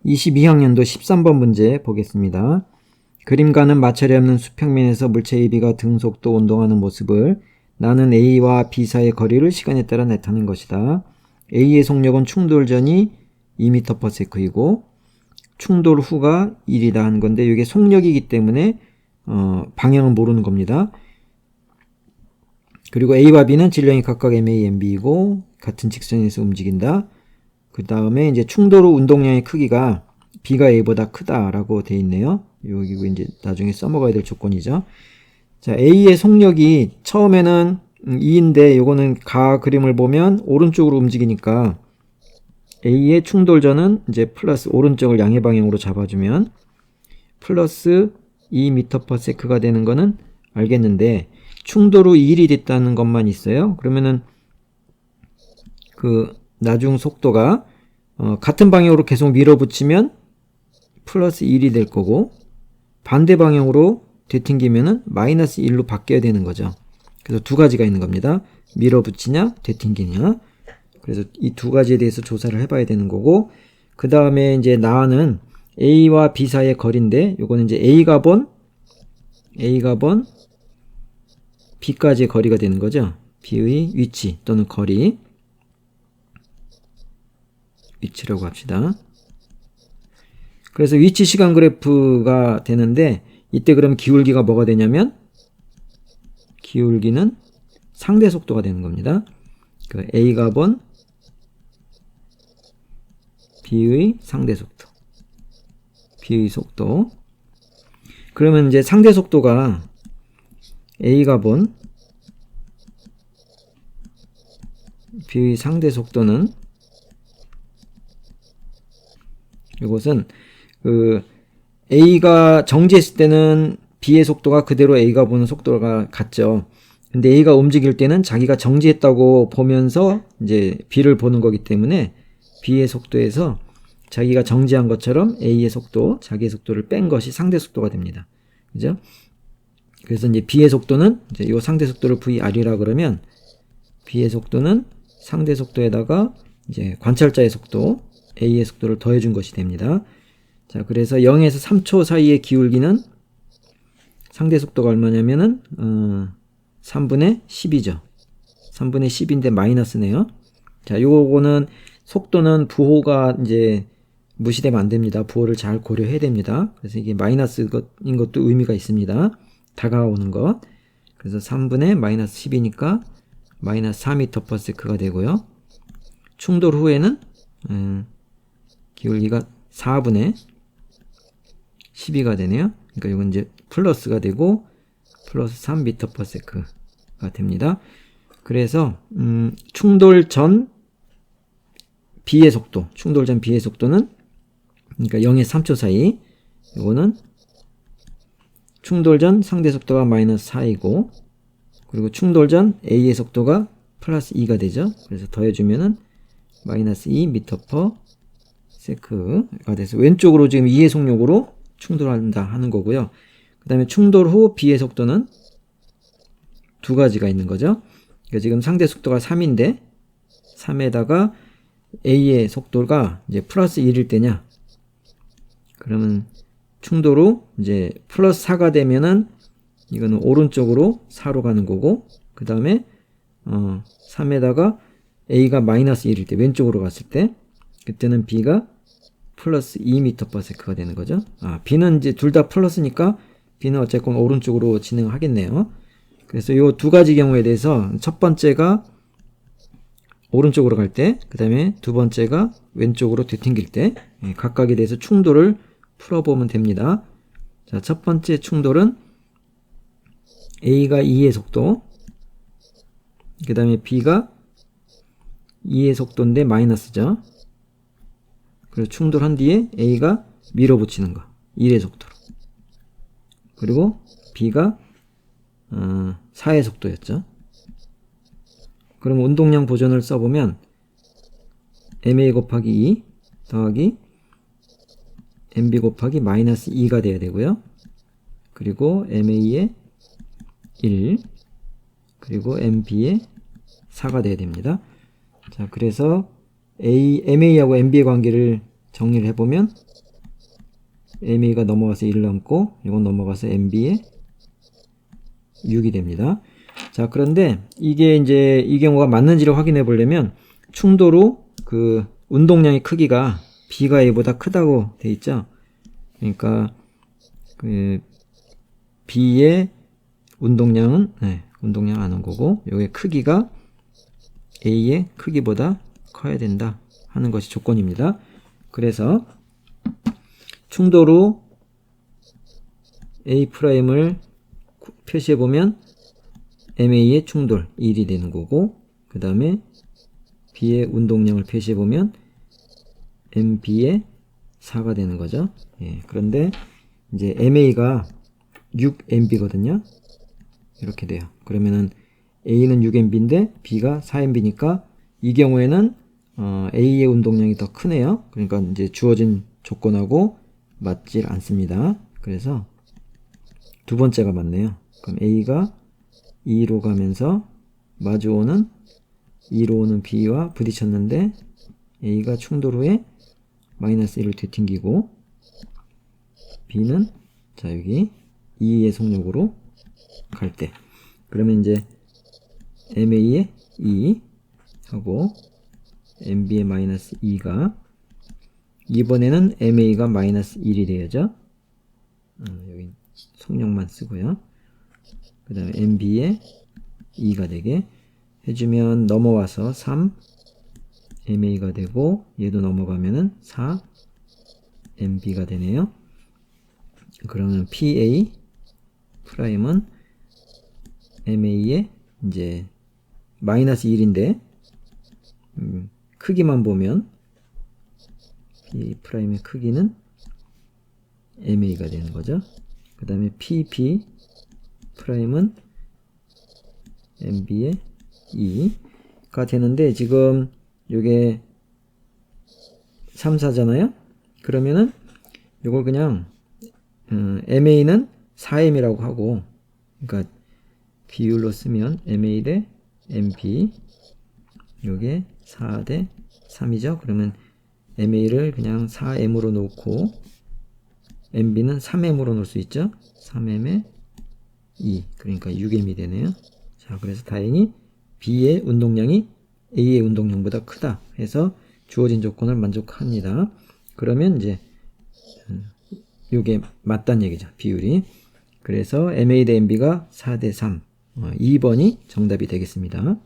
22학년도 13번 문제 보겠습니다. 그림과는 마찰이 없는 수평면에서 물체 AB가 등속도 운동하는 모습을 나는 A와 B 사이의 거리를 시간에 따라 나타낸 것이다. A의 속력은 충돌 전이 2m/s이고 충돌 후가 1이다 하는 건데 이게 속력이기 때문에 방향은 모르는 겁니다. 그리고 A와 B는 질량이 각각 MA, MB이고 같은 직선에서 움직인다. 그 다음에 이제 충돌 후 운동량의 크기가 B가 A보다 크다라고 돼 있네요. 여기 이제 나중에 써먹어야 될 조건이죠. 자, A의 속력이 처음에는 2인데 요거는 가 그림을 보면 오른쪽으로 움직이니까 A의 충돌전은 이제 플러스 오른쪽을 양의 방향으로 잡아주면 플러스 2m/s가 되는 거는 알겠는데 충돌 후 1이 됐다는 것만 있어요. 그러면은 그 나중 속도가 같은 방향으로 계속 밀어붙이면 플러스 1이 될 거고 반대 방향으로 되튕기면은 마이너스 1로 바뀌어야 되는 거죠. 그래서 두 가지가 있는 겁니다. 밀어붙이냐 되튕기냐. 그래서 이 두 가지에 대해서 조사를 해봐야 되는 거고 그 다음에 이제 나는 A와 B 사이의 거리인데 요거는 이제 A가 번 B까지의 거리가 되는 거죠. B의 위치 또는 거리 위치라고 합시다. 그래서 위치 시간 그래프가 되는데 이때 그러면 기울기가 뭐가 되냐면 기울기는 상대 속도가 되는 겁니다. 그 A가 번 B의 상대 속도 B의 속도 그러면 이제 상대 속도가 A가 번 B의 상대 속도는 이것은 그 A가 정지했을 때는 B의 속도가 그대로 A가 보는 속도가 같죠. 근데 A가 움직일 때는 자기가 정지했다고 보면서 이제 B를 보는 거기 때문에 B의 속도에서 자기가 정지한 것처럼 A의 속도, 자기의 속도를 뺀 것이 상대 속도가 됩니다. 그죠? 그래서 이제 B의 속도는 이제 이 상대 속도를 VR이라 그러면 B의 속도는 상대 속도에다가 이제 관찰자의 속도, A의 속도를 더해준 것이 됩니다. 자, 그래서 0에서 3초 사이의 기울기는 상대 속도가 얼마냐면은 3분의 10이죠. 3분의 10인데 마이너스네요. 자, 요거는 속도는 부호가 이제 무시되면 안 됩니다. 부호를 잘 고려해야 됩니다. 그래서 이게 마이너스인 것도 의미가 있습니다. 다가오는 것. 그래서 3분의 마이너스 10이니까 마이너스 4m/s가 되고요. 충돌 후에는 기울기가 4분의 12가 되네요. 그러니까 이건 이제 플러스가 되고 플러스 3m/s가 됩니다. 그래서 충돌 전 B의 속도, 충돌 전 B의 속도는 그러니까 0에서 3초 사이 이거는 충돌 전 상대 속도가 마이너스 4이고 그리고 충돌 전 A의 속도가 플러스 2가 되죠. 그래서 더해주면은 마이너스 2m/s가 돼서 왼쪽으로 지금 2의 속력으로 충돌한다 하는 거고요. 그 다음에 충돌 후 B의 속도는 두 가지가 있는 거죠. 그러니까 지금 상대 속도가 3인데 3에다가 A의 속도가 이제 플러스 1일 때냐 그러면 충돌 후 이제 플러스 4가 되면은 이거는 오른쪽으로 4로 가는 거고 그 다음에 3에다가 A가 마이너스 1일 때 왼쪽으로 갔을 때 그때는 B가 플러스 2m/s가 되는 거죠. B는 이제 둘 다 플러스니까 B는 어쨌건 오른쪽으로 진행하겠네요. 그래서 요 두 가지 경우에 대해서 첫 번째가 오른쪽으로 갈 때, 그 다음에 두 번째가 왼쪽으로 되튕길 때 각각에 대해서 충돌을 풀어보면 됩니다. 자, 첫 번째 충돌은 A가 2의 속도, 그 다음에 B가 2의 속도인데 마이너스죠. 그래서 충돌한 뒤에 A가 밀어붙이는 거 1의 속도로 그리고 B가 4의 속도였죠. 그럼 운동량 보존을 써보면 MA 곱하기 2 더하기 MB 곱하기 마이너스 2가 돼야 되고요. 그리고 MA의 1 그리고 MB의 4가 돼야 됩니다. 자, 그래서 MA하고 MB의 관계를 정리를 해보면 MA가 넘어가서 1을 넘고 이건 넘어가서 MB에 6이 됩니다. 자, 그런데 이게 이제 이 경우가 맞는지를 확인해 보려면 충돌 후 운동량의 크기가 B가 A보다 크다고 돼 있죠. 그러니까 B의 운동량은 운동량 안 온 거고 여기의 크기가 A의 크기보다 커야 된다 하는 것이 조건입니다. 그래서 충돌 후 A'을 표시해 보면 MA의 충돌 1이 되는 거고 그 다음에 B의 운동량을 표시해 보면 MB의 4가 되는 거죠. 예, 그런데 이제 MA가 6MB거든요. 이렇게 돼요. 그러면은 A는 6MB인데 B가 4MB니까 이 경우에는 A의 운동량이 더 크네요. 그러니까 이제 주어진 조건하고 맞질 않습니다. 그래서 두 번째가 맞네요. 그럼 A가 2로 가면서 마주오는 2로 오는 B와 부딪혔는데 A가 충돌 후에 마이너스 1을 뒤튕기고 B는 자 여기 2의 속력으로 갈 때 그러면 이제 MA의 2 하고 MB의 마이너스 2가 이번에는 MA가 마이너스 1이 되어져 여기 속력만 쓰고요. 그 다음에 MB의 2가 되게 해주면 넘어와서 3 MA가 되고 얘도 넘어가면은 4 MB가 되네요. 그러면 PA 프라임은 MA의 이제 마이너스 1인데 크기만 보면 PA 프라임의 크기는 MA가 되는 거죠. 그 다음에 PP 프라임은 MB의 2가 되는데 지금 요게 3, 4잖아요. 그러면은 요걸 그냥 MA는 4M이라고 하고 그러니까 비율로 쓰면 MA 대 MB 요게 4 대 3이죠. 그러면 MA를 그냥 4M으로 놓고 MB는 3M으로 놓을 수 있죠. 3M에 2 그러니까 6M이 되네요. 자, 그래서 다행히 B의 운동량이 A의 운동량보다 크다 해서 주어진 조건을 만족합니다. 그러면 이제 이게 맞다는 얘기죠. 비율이. 그래서 MA 대 MB가 4 대 3 2번이 정답이 되겠습니다.